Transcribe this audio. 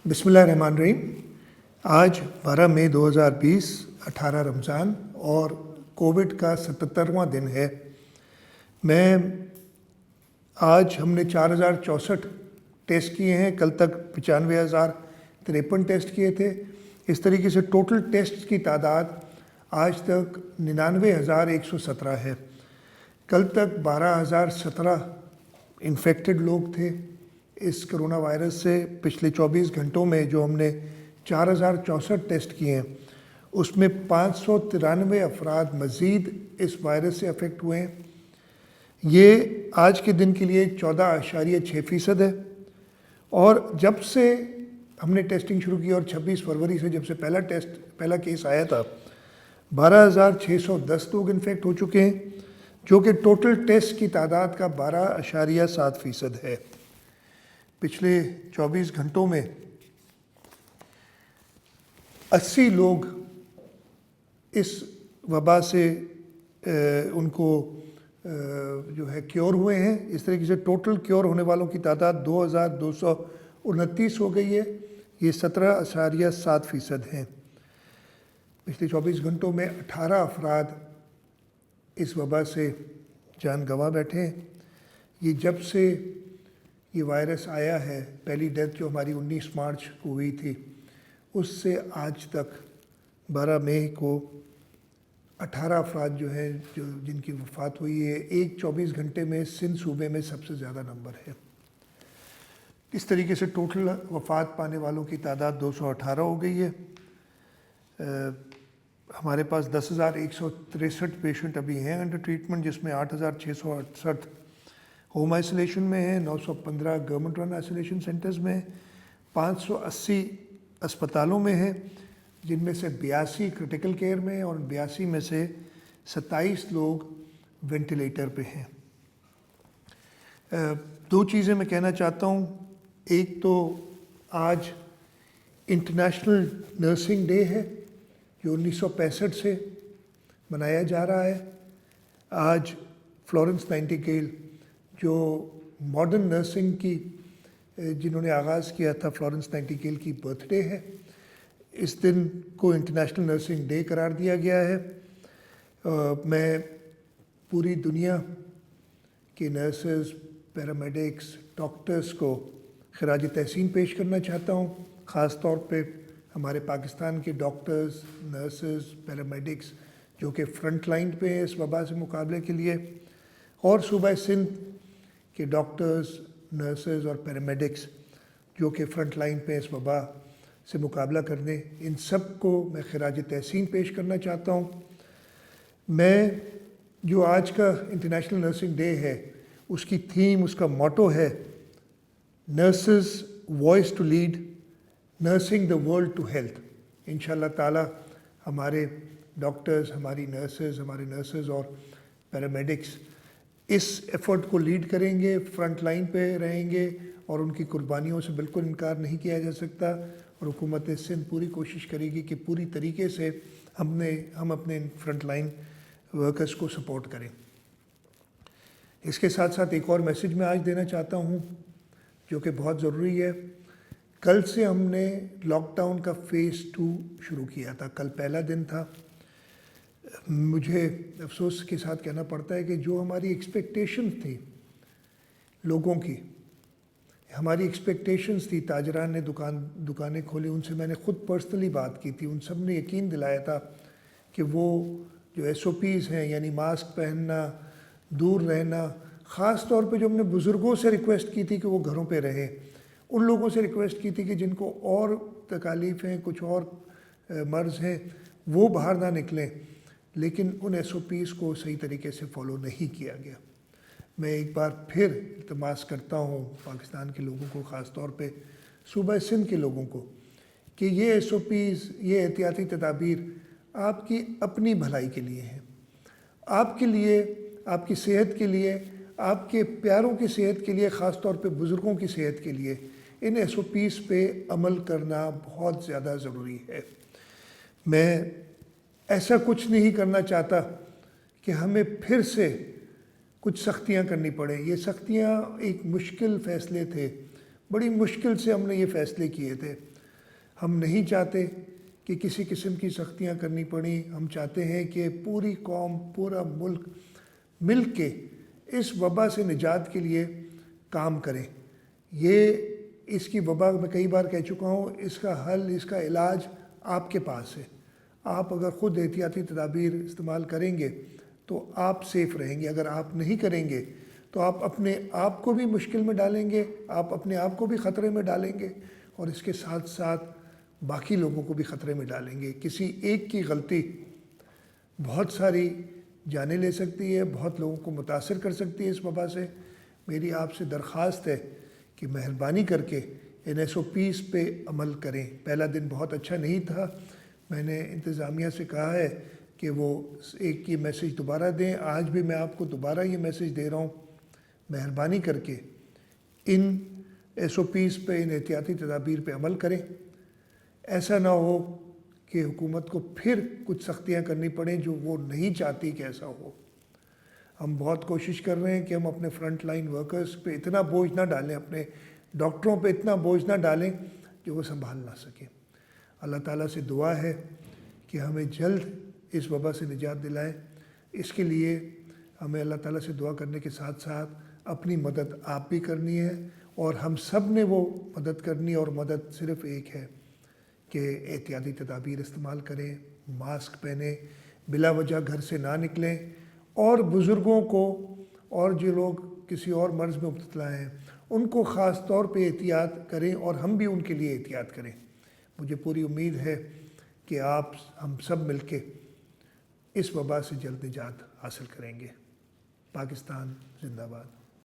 बिस्मिल्लाहिर्रहमानिर्रहीम। आज 12 मई 2020, 18 रमज़ान और कोविड का 77वां दिन है। आज हमने 4064 टेस्ट किए हैं। कल तक 95,053 टेस्ट किए थे। इस तरीके से टोटल टेस्ट की तादाद आज तक 99,117 है। कल तक 12,017 इन्फेक्टेड लोग थे इस कोरोना वायरस से। पिछले 24 घंटों में जो हमने 4064 टेस्ट किए हैं उसमें 593 अफराद मज़ीद इस वायरस से अफेक्ट हुए हैं। ये आज के दिन के लिए 14.6% है। और जब से हमने टेस्टिंग शुरू की और 26 फरवरी से जब से पहला केस आया था 12,610 लोग इन्फेक्ट हो चुके हैं, जो कि टोटल टेस्ट की तादाद का 12.7% है। पिछले 24 घंटों में 80 लोग इस वबा से उनको जो है क्योर हुए हैं। इस तरीके से टोटल क्योर होने वालों की तादाद 2,229 हो गई है। ये 17.7% हैं। पिछले 24 घंटों में 18 अफराद इस वबा से जान गंवा बैठे हैं। ये जब से ये वायरस आया है, पहली डेथ जो हमारी 19 मार्च को हुई थी, उससे आज तक 12 मई को 18 अफराद जो हैं जिनकी वफ़ात हुई है। एक 24 घंटे में सिंध सूबे में सबसे ज़्यादा नंबर है। इस तरीके से टोटल वफ़ात पाने वालों की तादाद 218 हो गई है। हमारे पास 10,163 पेशेंट अभी हैं अंडर ट्रीटमेंट, जिसमें 8,668 होम आइसोलेशन में है, 915 गवर्नमेंट रन आइसोलेशन सेंटर्स में, 580 अस्पतालों में है, जिनमें से 82 क्रिटिकल केयर में और 82 में से 27 लोग वेंटिलेटर पे हैं। दो चीज़ें मैं कहना चाहता हूँ। एक तो आज इंटरनेशनल नर्सिंग डे है जो 1965 से मनाया जा रहा है। आज फ्लोरेंस नाइटिंगेल जो मॉडर्न नर्सिंग की जिन्होंने आगाज़ किया था, फ्लोरेंस नाइटिंगेल की बर्थडे है। इस दिन को इंटरनेशनल नर्सिंग डे करार दिया गया है। मैं पूरी दुनिया के नर्सेस, पैरामेडिक्स, डॉक्टर्स को खराज तहसीन पेश करना चाहता हूँ। ख़ास तौर पे हमारे पाकिस्तान के डॉक्टर्स, नर्सेस, पैरामेडिक्स जो कि फ्रंट लाइन पे हैं इस वबा से मुकाबले के लिए, और सूबा सिंध के डॉक्टर्स, नर्सेस और पैरामेडिक्स जो कि फ्रंट लाइन पे इस वबा से मुकाबला करने, इन सब को मैं खराज तहसीन पेश करना चाहता हूँ। मैं जो आज का इंटरनेशनल नर्सिंग डे है उसकी थीम, उसका मोटो है nurses voice to lead, nursing the world to health. इंशाअल्लाह ताला हमारे डॉक्टर्स, हमारे नर्सेस और पैरामेडिक्स इस एफ़र्ट को लीड करेंगे, फ्रंट लाइन पे रहेंगे और उनकी कुर्बानियों से बिल्कुल इनकार नहीं किया जा सकता। और हुकूमत सिंध पूरी कोशिश करेगी कि पूरी तरीके से हम अपने फ्रंट लाइन वर्कर्स को सपोर्ट करें। इसके साथ साथ एक और मैसेज मैं आज देना चाहता हूँ जो कि बहुत ज़रूरी है। कल से हमने लॉकडाउन का फ़ेज़ 2 शुरू किया था। कल पहला दिन था। मुझे अफसोस के साथ कहना पड़ता है कि जो हमारी एक्सपेक्टेशंस थी लोगों की, हमारी एक्सपेक्टेशंस थी, ताजरान ने दुकानें खोली, उनसे मैंने ख़ुद पर्सनली बात की थी, उन सब ने यकीन दिलाया था कि वो जो SOPs हैं, यानी मास्क पहनना, दूर रहना, ख़ास तौर पे जो हमने बुज़ुर्गों से रिक्वेस्ट की थी कि वो घरों पे रहें, उन लोगों से रिक्वेस्ट की थी कि जिनको और तकालीफ़ हैं, कुछ और मर्ज़ हैं, वो बाहर ना निकलें, लेकिन उन SOPs को सही तरीके से फॉलो नहीं किया गया। मैं एक बार फिर इल्तिमास करता हूँ पाकिस्तान के लोगों को, ख़ास तौर पे सूबा सिंध के लोगों को, कि ये SOPs, ये एहतियाती तदाबीर आपकी अपनी भलाई के लिए हैं, आपके लिए, आपकी सेहत के लिए, आपके प्यारों की सेहत के लिए, ख़ास तौर पे बुज़ुर्गों की सेहत के लिए इन SOPs पे अमल करना बहुत ज़्यादा ज़रूरी है। मैं ऐसा कुछ नहीं करना चाहता कि हमें फिर से कुछ सख्तियाँ करनी पड़े। ये सख्तियाँ एक मुश्किल फ़ैसले थे, बड़ी मुश्किल से हमने ये फ़ैसले किए थे। ہم نہیں چاہتے کہ کسی قسم کی سختیاں کرنی پڑیں. ہم چاہتے ہیں کہ پوری قوم، پورا ملک مل کے اس وبا سے نجات کے لیے کام کریں. اس کی وبا میں کئی بار کہہ چکا ہوں، اس کا حل، اس کا علاج آپ کے پاس ہے. آپ اگر خود احتیاطی تدابیر استعمال کریں گے تو آپ سیف رہیں گے. اگر آپ نہیں کریں گے تو آپ اپنے آپ کو بھی مشکل میں ڈالیں گے، آپ اپنے آپ کو بھی خطرے میں ڈالیں گے، اور اس کے ساتھ ساتھ باقی لوگوں کو بھی خطرے میں ڈالیں گے. کسی ایک کی غلطی بہت ساری جانیں لے سکتی ہے، بہت لوگوں کو متاثر کر سکتی ہے اس وبا سے. میری آپ سے درخواست ہے کہ مہربانی کر کے ان SOPs پہ عمل کریں. پہلا دن بہت اچھا نہیں تھا. میں نے انتظامیہ سے کہا ہے کہ وہ ایک یہ میسیج دوبارہ دیں. آج بھی میں آپ کو دوبارہ یہ میسیج دے رہا ہوں، مہربانی کر کے ان SOPs پہ، ان احتیاطی تدابیر پہ عمل کریں. ایسا نہ ہو کہ حکومت کو پھر کچھ سختیاں کرنی پڑیں جو وہ نہیں چاہتی کہ ایسا ہو. ہم بہت کوشش کر رہے ہیں کہ ہم اپنے فرنٹ لائن ورکرز پہ اتنا بوجھ نہ ڈالیں، اپنے ڈاکٹروں پہ اتنا بوجھ نہ ڈالیں جو وہ سنبھال نہ سکیں. اللہ تعالیٰ سے دعا ہے کہ ہمیں جلد اس وبا سے نجات دلائے. اس کے لیے ہمیں اللہ تعالیٰ سے دعا کرنے کے ساتھ ساتھ اپنی مدد آپ بھی کرنی ہے، اور ہم سب نے وہ مدد کرنی ہے. اور مدد صرف ایک ہے کہ احتیاطی تدابیر استعمال کریں، ماسک پہنیں، بلا وجہ گھر سے نہ نکلیں، اور بزرگوں کو اور جو لوگ کسی اور مرض میں مبتلا ہیں ان کو خاص طور پہ احتیاط کریں، اور ہم بھی ان کے لیے احتیاط کریں. مجھے پوری امید ہے کہ ہم سب مل کے اس وبا سے جلد نجات حاصل کریں گے. پاکستان زندہ باد.